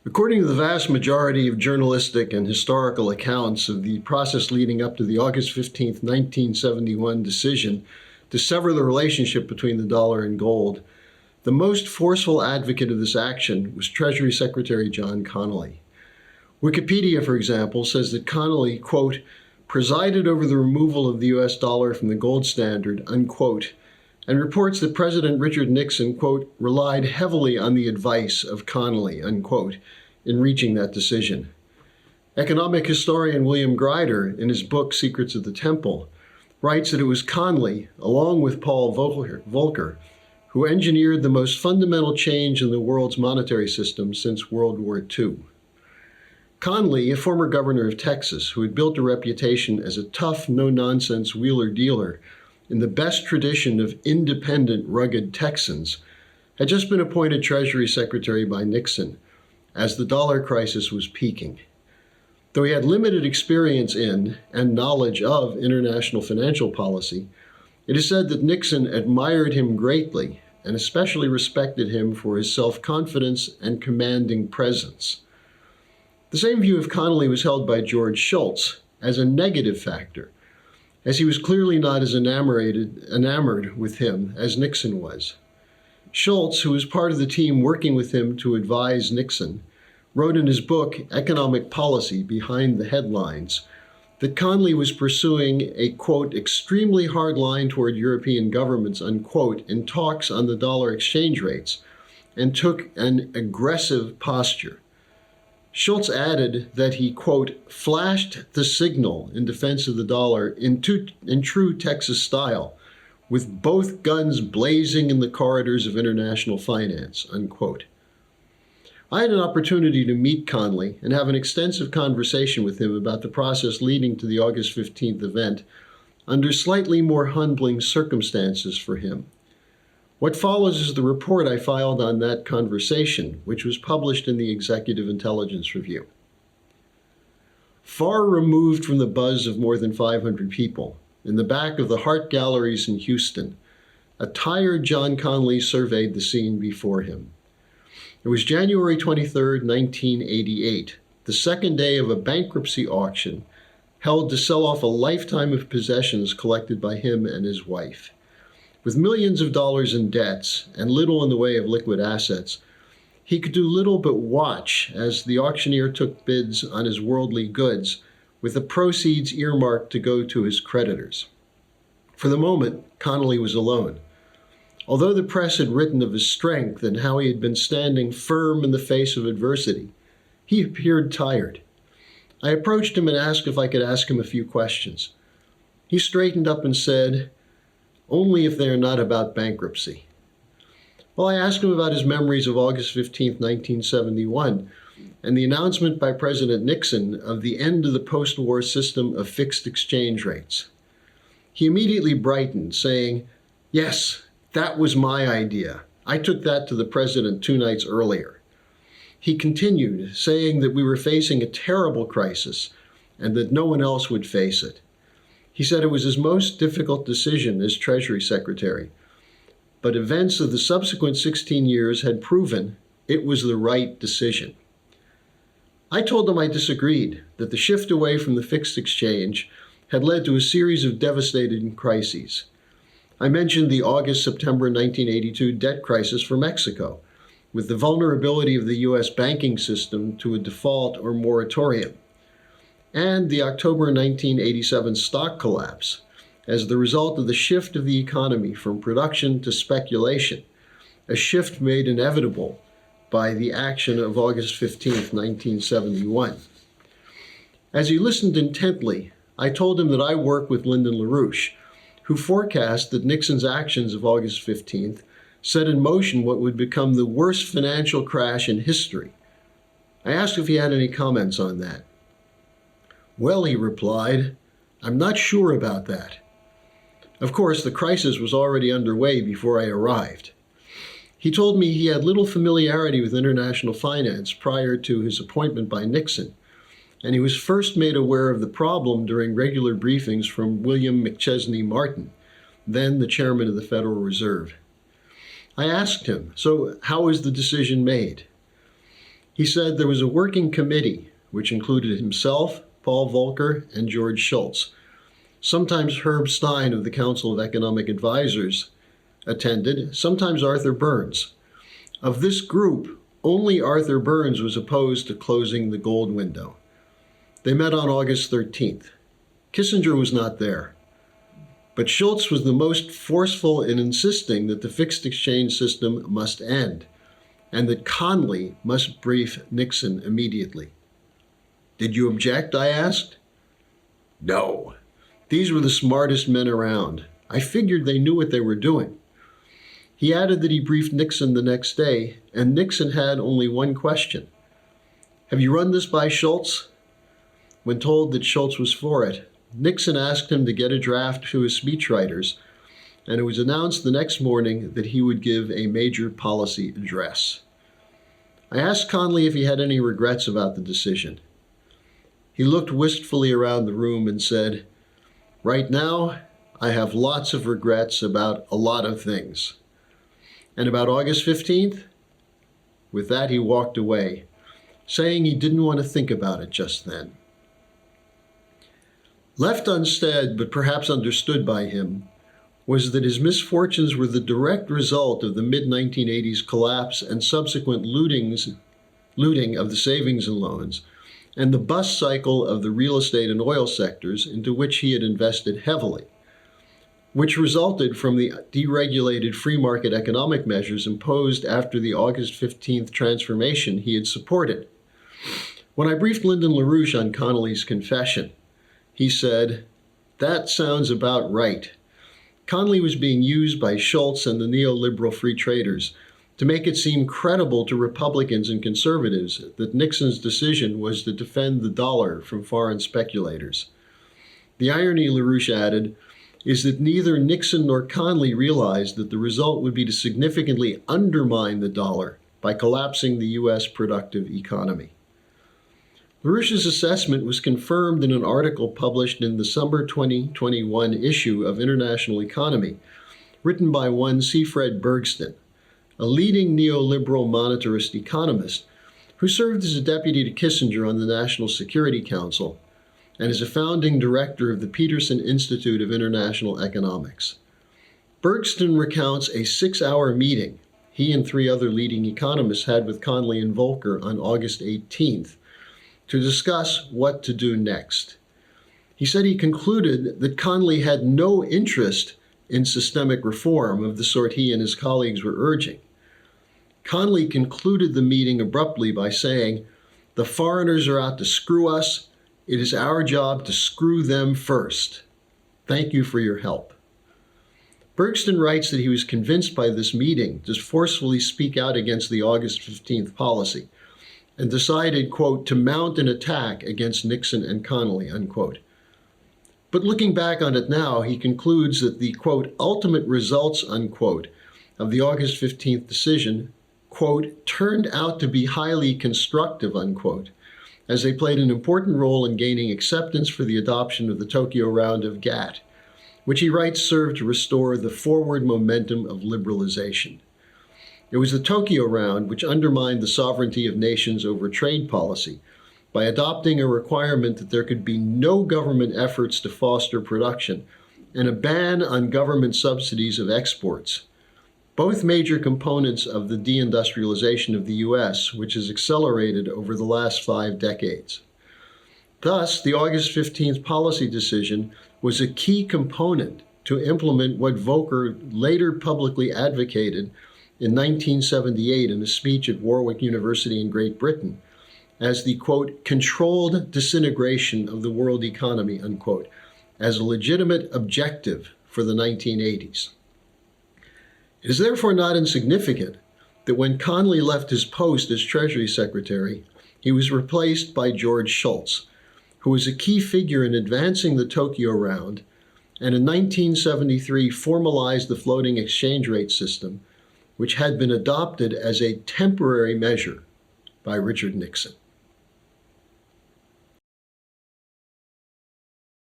According to the vast majority of journalistic and historical accounts of the process leading up to the August 15, 1971 decision to sever the relationship between the dollar and gold, the most forceful advocate of this action was Treasury Secretary John Connally. Wikipedia, for example, says that Connally, quote, presided over the removal of the U.S. dollar from the gold standard, unquote, and reports that President Richard Nixon, quote, relied heavily on the advice of Connally, unquote, in reaching that decision. Economic historian William Grider, in his book Secrets of the Temple, writes that it was Connally, along with Paul Volcker, who engineered the most fundamental change in the world's monetary system since World War II. Connally, a former governor of Texas who had built a reputation as a tough, no-nonsense wheeler-dealer in the best tradition of independent, rugged Texans, had just been appointed Treasury Secretary by Nixon as the dollar crisis was peaking. Though he had limited experience in and knowledge of international financial policy, it is said that Nixon admired him greatly and especially respected him for his self-confidence and commanding presence. The same view of Connally was held by George Shultz as a negative factor, as he was clearly not as enamored with him as Nixon was. Shultz, who was part of the team working with him to advise Nixon, wrote in his book, Economic Policy Behind the Headlines, that Connally was pursuing a, quote, extremely hard line toward European governments, unquote, in talks on the dollar exchange rates, and took an aggressive posture. Shultz added that he, quote, flashed the signal in defense of the dollar in true Texas style, with both guns blazing in the corridors of international finance, unquote. I had an opportunity to meet Connally and have an extensive conversation with him about the process leading to the August 15th event under slightly more humbling circumstances for him. What follows is the report I filed on that conversation, which was published in the Executive Intelligence Review. Far removed from the buzz of more than 500 people, in the back of the Hart Galleries in Houston, a tired John Connally surveyed the scene before him. It was January 23, 1988, the second day of a bankruptcy auction held to sell off a lifetime of possessions collected by him and his wife. With millions of dollars in debts and little in the way of liquid assets, he could do little but watch as the auctioneer took bids on his worldly goods, with the proceeds earmarked to go to his creditors. For the moment, Connally was alone. Although the press had written of his strength and how he had been standing firm in the face of adversity, he appeared tired. I approached him and asked if I could ask him a few questions. He straightened up and said, only if they are not about bankruptcy. Well, I asked him about his memories of August 15, 1971, and the announcement by President Nixon of the end of the post-war system of fixed exchange rates. He immediately brightened, saying, yes, that was my idea. I took that to the president 2 nights earlier. He continued, saying that we were facing a terrible crisis and that no one else would face it. He said it was his most difficult decision as Treasury Secretary, but events of the subsequent 16 years had proven it was the right decision. I told him I disagreed, that the shift away from the fixed exchange had led to a series of devastating crises. I mentioned the August-September 1982 debt crisis for Mexico, with the vulnerability of the U.S. banking system to a default or moratorium, and the October 1987 stock collapse as the result of the shift of the economy from production to speculation, a shift made inevitable by the action of August 15, 1971. As he listened intently, I told him that I work with Lyndon LaRouche, who forecast that Nixon's actions of August 15th set in motion what would become the worst financial crash in history. I asked if he had any comments on that. Well, he replied, I'm not sure about that. Of course, the crisis was already underway before I arrived. He told me he had little familiarity with international finance prior to his appointment by Nixon, and he was first made aware of the problem during regular briefings from William McChesney Martin, then the chairman of the Federal Reserve. I asked him, so how was the decision made? He said there was a working committee, which included himself, Paul Volcker, and George Shultz. Sometimes Herb Stein of the Council of Economic Advisors attended, sometimes Arthur Burns. Of this group, only Arthur Burns was opposed to closing the gold window. They met on August 13th. Kissinger was not there. But Schultz was the most forceful in insisting that the fixed exchange system must end, and that Connally must brief Nixon immediately. "Did you object?" I asked. "No. These were the smartest men around. I figured they knew what they were doing." He added that he briefed Nixon the next day, and Nixon had only one question. "Have you run this by Schultz?" When told that Schultz was for it, Nixon asked him to get a draft to his speechwriters, and it was announced the next morning that he would give a major policy address. I asked Connally if he had any regrets about the decision. He looked wistfully around the room and said, "Right now, I have lots of regrets about a lot of things." And about August 15th? With that, he walked away, saying he didn't want to think about it just then. Left unsaid, but perhaps understood by him, was that his misfortunes were the direct result of the mid-1980s collapse and subsequent looting of the savings and loans, and the bust cycle of the real estate and oil sectors into which he had invested heavily, which resulted from the deregulated free market economic measures imposed after the August 15th transformation he had supported. When I briefed Lyndon LaRouche on Connally's confession, he said, "That sounds about right." Connally was being used by Schultz and the neoliberal free traders to make it seem credible to Republicans and conservatives that Nixon's decision was to defend the dollar from foreign speculators. The irony, LaRouche added, is that neither Nixon nor Connally realized that the result would be to significantly undermine the dollar by collapsing the U.S. productive economy. LaRouche's assessment was confirmed in an article published in the summer 2021 issue of International Economy, written by one Seafred Bergston, a leading neoliberal monetarist economist who served as a deputy to Kissinger on the National Security Council and is a founding director of the Peterson Institute of International Economics. Bergston recounts a 6-hour meeting he and 3 other leading economists had with Connally and Volcker on August 18th to discuss what to do next. He said he concluded that Connally had no interest in systemic reform of the sort he and his colleagues were urging. Connally concluded the meeting abruptly by saying, "The foreigners are out to screw us. It is our job to screw them first. Thank you for your help." Bergston writes that he was convinced by this meeting to forcefully speak out against the August 15th policy and decided, quote, to mount an attack against Nixon and Connally, unquote. But looking back on it now, he concludes that the, quote, ultimate results, unquote, of the August 15th decision, quote, turned out to be highly constructive, unquote, as they played an important role in gaining acceptance for the adoption of the Tokyo Round of GATT, which he writes served to restore the forward momentum of liberalization. It was the Tokyo Round which undermined the sovereignty of nations over trade policy by adopting a requirement that there could be no government efforts to foster production and a ban on government subsidies of exports, both major components of the deindustrialization of the U.S., which has accelerated over the last 5 decades. Thus, the August 15th policy decision was a key component to implement what Volcker later publicly advocated in 1978 in a speech at Warwick University in Great Britain as the, quote, controlled disintegration of the world economy, unquote, as a legitimate objective for the 1980s. It is therefore not insignificant that when Connally left his post as Treasury Secretary, he was replaced by George Shultz, who was a key figure in advancing the Tokyo Round and in 1973 formalized the floating exchange rate system, which had been adopted as a temporary measure by Richard Nixon.